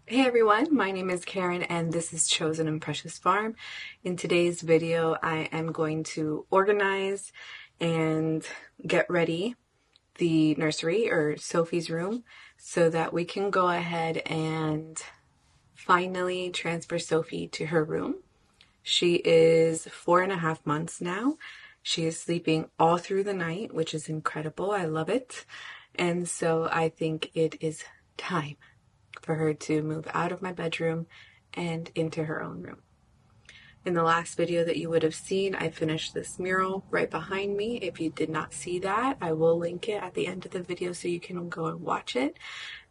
Hey everyone, my name is Karen and this is Chosen and Precious Farm. In today's video, I am going to organize and get ready the nursery or Sophie's room so that we can go ahead and finally transfer Sophie to her room. She is 4.5 months now. She is sleeping all through the night, which is incredible. I love it. And so I think it is time for her to move out of my bedroom and into her own room. In the last video that you would have seen, I finished this mural right behind me. If you did not see that, I will link it at the end of the video so you can go and watch it.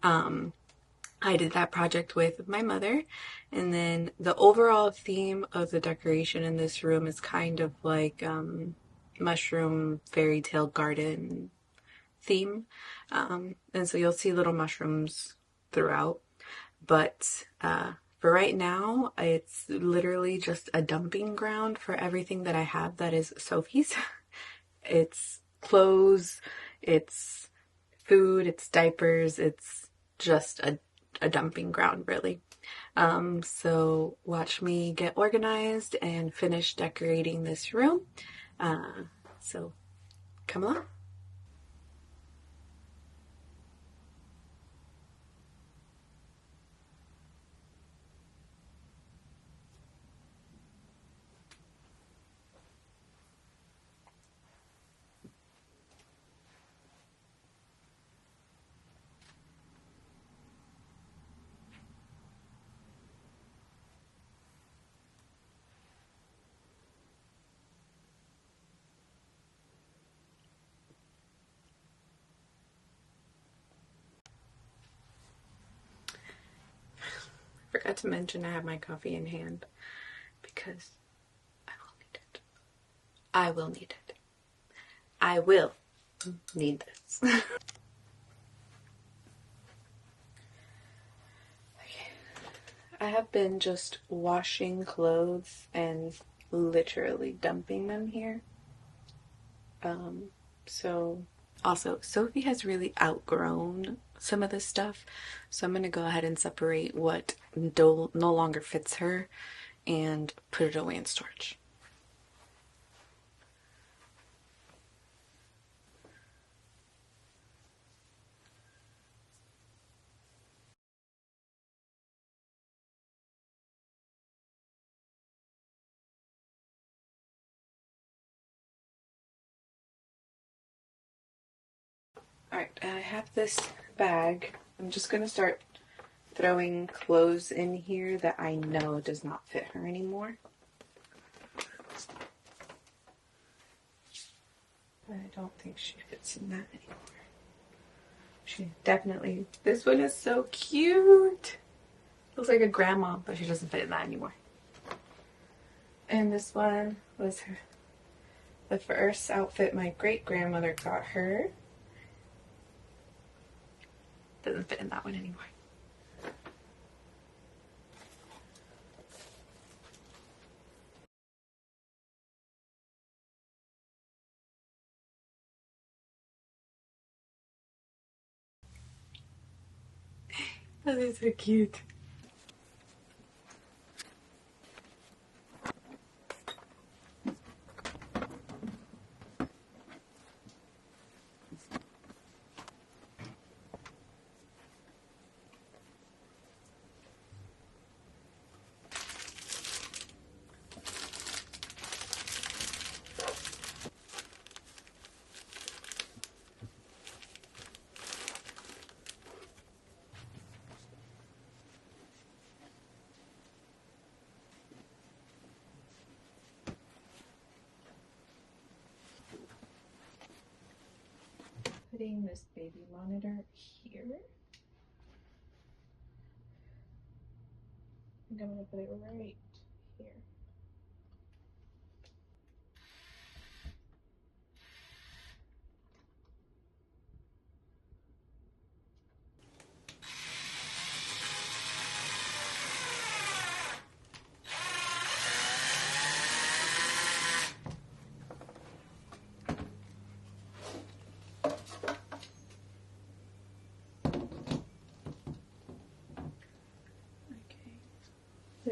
I did that project with my mother, and then the overall theme of the decoration in this room is kind of like mushroom fairy tale garden theme, and so you'll see little mushrooms throughout. But for right now, it's literally just a dumping ground for everything that I have that is Sophie's. It's clothes, it's food, it's diapers, it's just a dumping ground, really. So watch me get organized and finish decorating this room. So come along. Forgot to mention I have my coffee in hand because I will need it. I will need it. I will need this. Okay. I have been just washing clothes and literally dumping them here. So also Sophie has really outgrown some of this stuff, so I'm gonna go ahead and separate what no longer fits her and put it away in storage. Alright, I have this bag. I'm just gonna start throwing clothes in here that I know does not fit her anymore. I don't think she fits in that anymore. She definitely, this one is so cute. Looks like a grandma, but she doesn't fit in that anymore. And this one was the first outfit my great grandmother got her. Doesn't fit in that one anymore. That is so cute. Putting this baby monitor here. I think I'm gonna put it right here.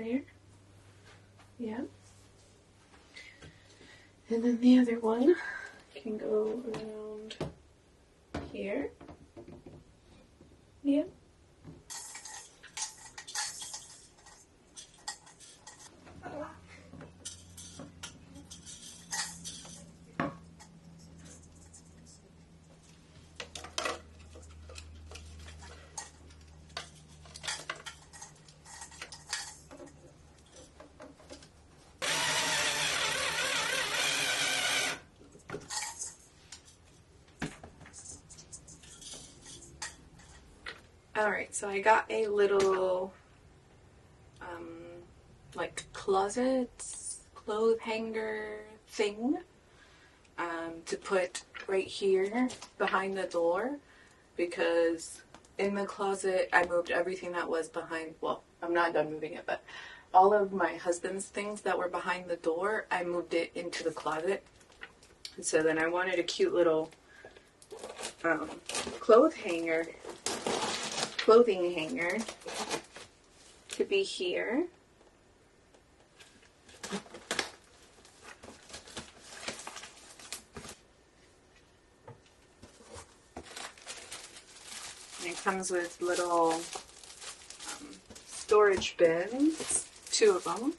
there. Yeah. And then the other one can go around here. Yeah. Alright, so I got a little like closet, clothes hanger thing to put right here behind the door, because in the closet I moved everything that was behind, well, I'm not done moving it, but all of my husband's things that were behind the door, I moved it into the closet. And so then I wanted a cute little clothing hanger to be here. And it comes with little storage bins, 2 of them.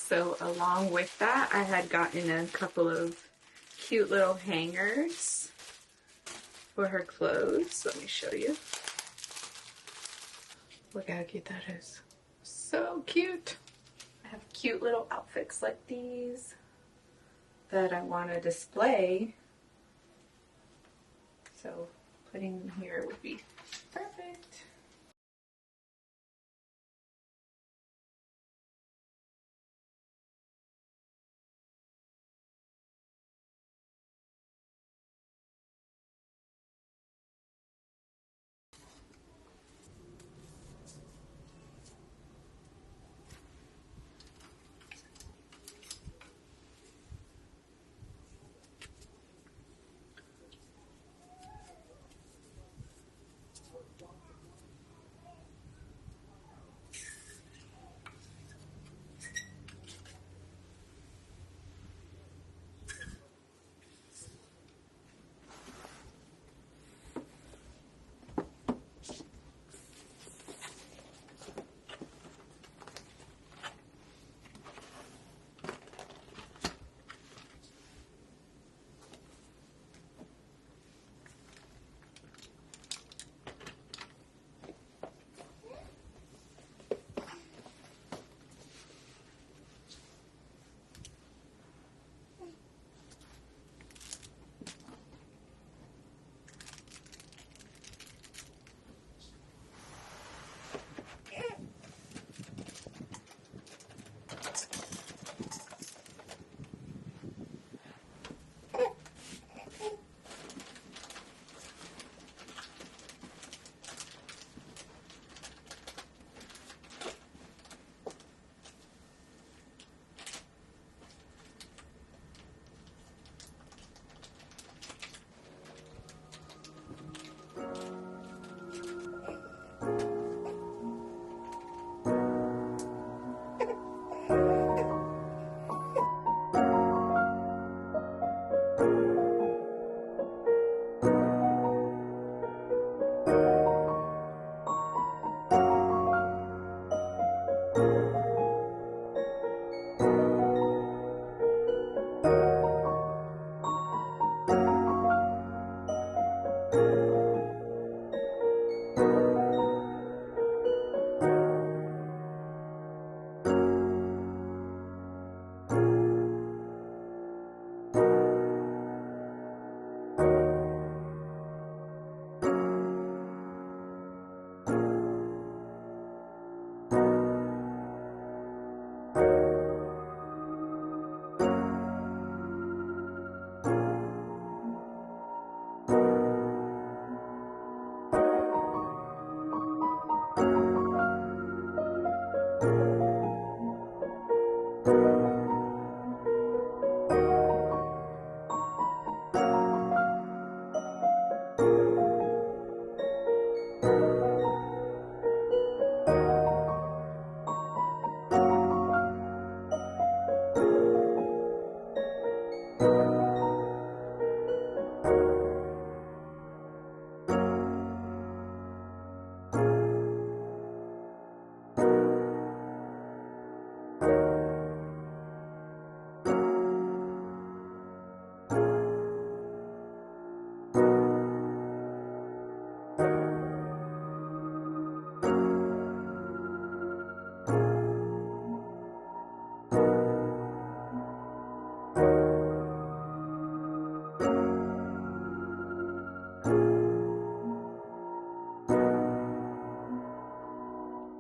So along with that, I had gotten a couple of cute little hangers for her clothes. Let me show you. Look how cute that is. So cute. I have cute little outfits like these that I want to display. So putting them here would be perfect.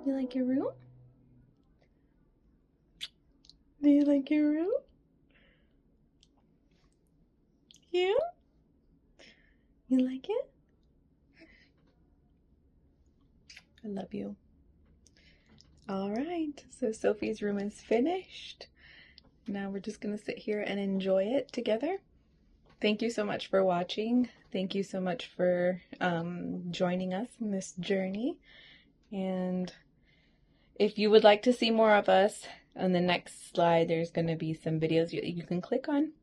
You like your room? Do you like your room? Yeah? You like it? I love you. All right, so Sophie's room is finished. Now we're just gonna sit here and enjoy it together. Thank you so much for watching. Thank you so much for joining us in this journey. And if you would like to see more of us, on the next slide, there's going to be some videos you can click on.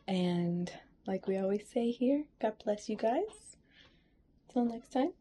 And like we always say here, God bless you guys. Till next time.